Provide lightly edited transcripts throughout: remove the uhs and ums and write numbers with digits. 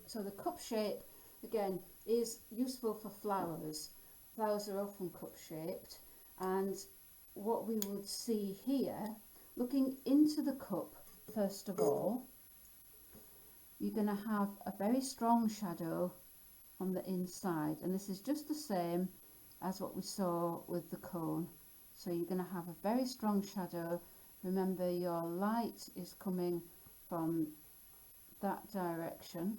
So the cup shape, again, is useful for flowers. Flowers are often cup shaped, and what we would see here, looking into the cup, first of all, you're going to have a very strong shadow on the inside, and this is just the same as what we saw with the cone. So you're going to have a very strong shadow. Remember, your light is coming from that direction,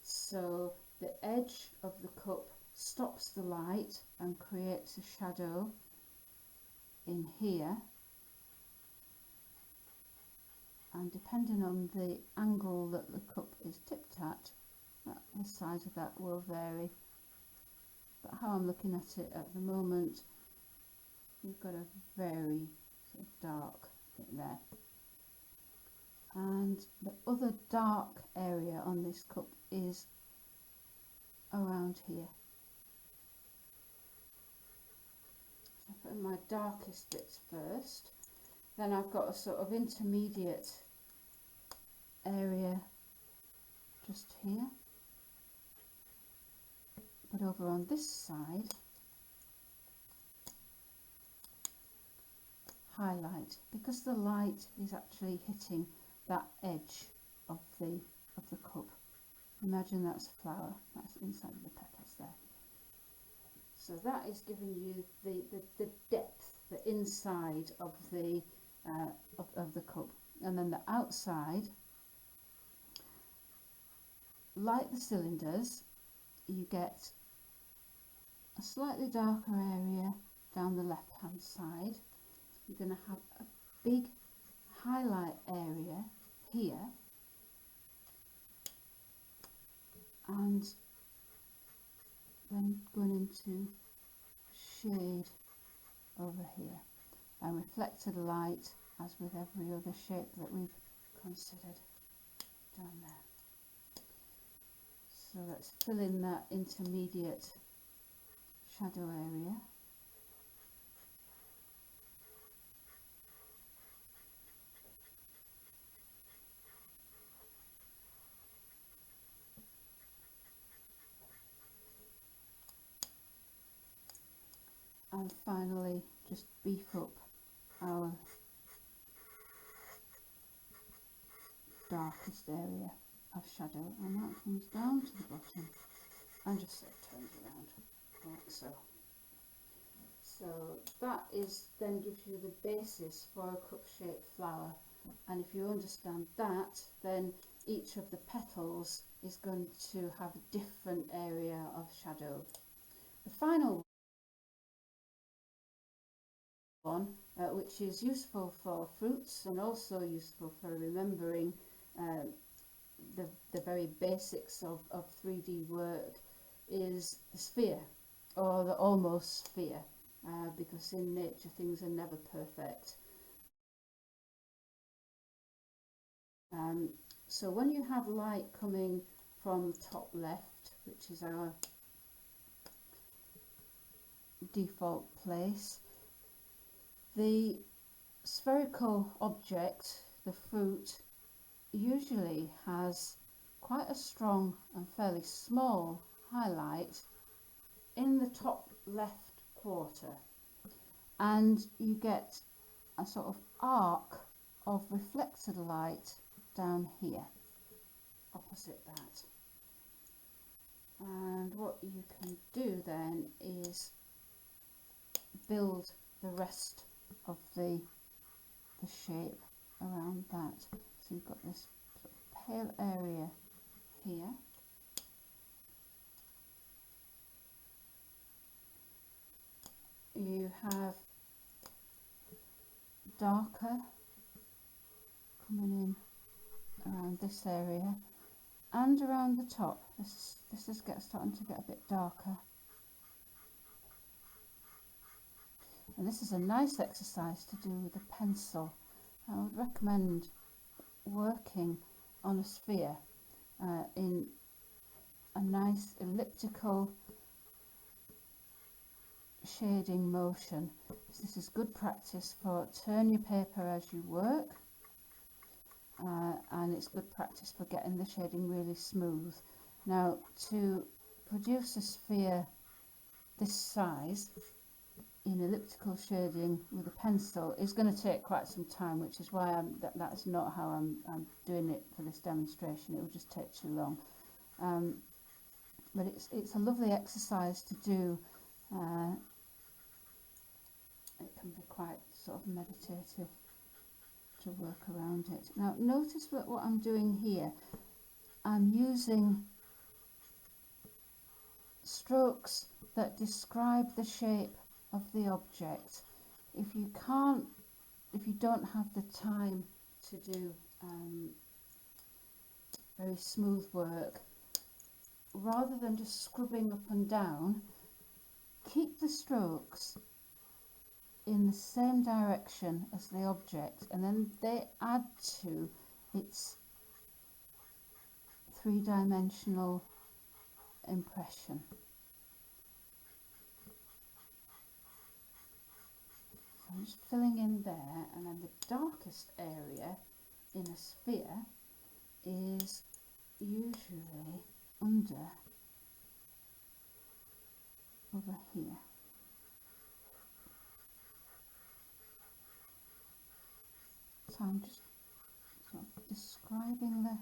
so the edge of the cup stops the light and creates a shadow in here, and depending on the angle that the cup is tipped at, the size of that will vary. But how I'm looking at it at the moment, you've got a very sort of dark bit there, and the other dark area on this cup is around here. So I put in my darkest bits first, then I've got a sort of intermediate area just here, but over on this side, highlight, because the light is actually hitting that edge of the cup. Imagine that's a flower, that's inside of the petals there. So that is giving you the depth, the inside of the cup, and then the outside, like the cylinders, you get a slightly darker area down the left hand side. You're going to have a big highlight area here, and then going into shade over here, and reflected light, as with every other shape that we've considered, down there. So let's fill in that intermediate shadow area. And finally, just beef up our darkest area of shadow, and that comes down to the bottom and just sort of turns around like so. So that then gives you the basis for a cup-shaped flower, and if you understand that, then each of the petals is going to have a different area of shadow. The final one, which is useful for fruits and also useful for remembering the very basics of 3D work, is the sphere, or the almost sphere, because in nature things are never perfect. So when you have light coming from top left, which is our default place, the spherical object, the fruit, usually has quite a strong and fairly small highlight in the top left quarter, and you get a sort of arc of reflected light down here opposite that. And what you can do then is build the rest of the shape around that. So you've got this sort of pale area here, you have darker coming in around this area and around the top. This is starting to get a bit darker, and this is a nice exercise to do with a pencil. I would recommend working on a sphere in a nice elliptical shading motion. So this is good practice for turn your paper as you work, and and it's good practice for getting the shading really smooth. Now, to produce a sphere this size in elliptical shading with a pencil is going to take quite some time, which is why that's not how I'm doing it for this demonstration. It will just take too long. But it's a lovely exercise to do. It can be quite sort of meditative to work around it. Now notice what I'm doing here. I'm using strokes that describe the shape of the object. If you don't have the time to do very smooth work, rather than just scrubbing up and down, keep the strokes in the same direction as the object, and then they add to its three-dimensional impression. So I'm just filling in there, and then the darkest area in a sphere is usually over here. So I'm just sort of describing the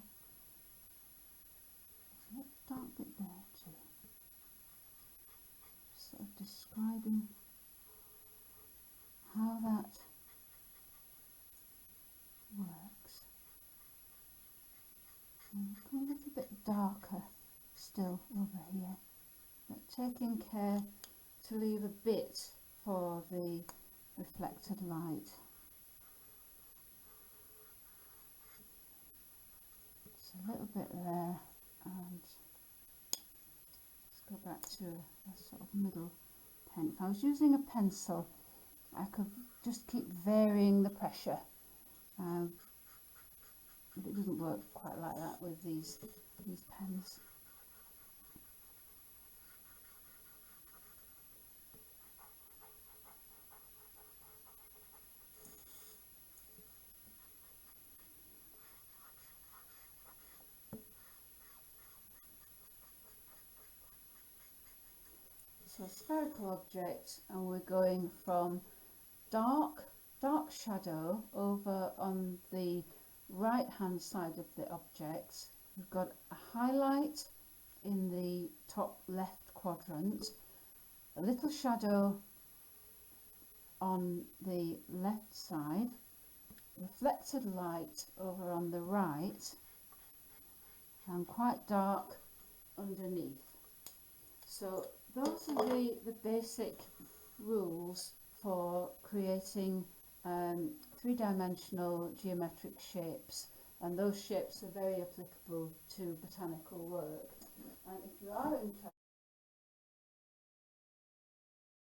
dark bit there too. Just sort of describing how that works. And a little bit darker still over here, but taking care to leave a bit for the reflected light. Just a little bit there, and let's go back to a sort of middle pen. If I was using a pencil, I could just keep varying the pressure, but it doesn't work quite like that with these pens. So a spherical object, and we're going from dark shadow over on the right hand side of the object. We've got a highlight in the top left quadrant, a little shadow on the left side, reflected light over on the right, and quite dark underneath. So those are the basic rules for creating three-dimensional geometric shapes, and those shapes are very applicable to botanical work. And if you are interested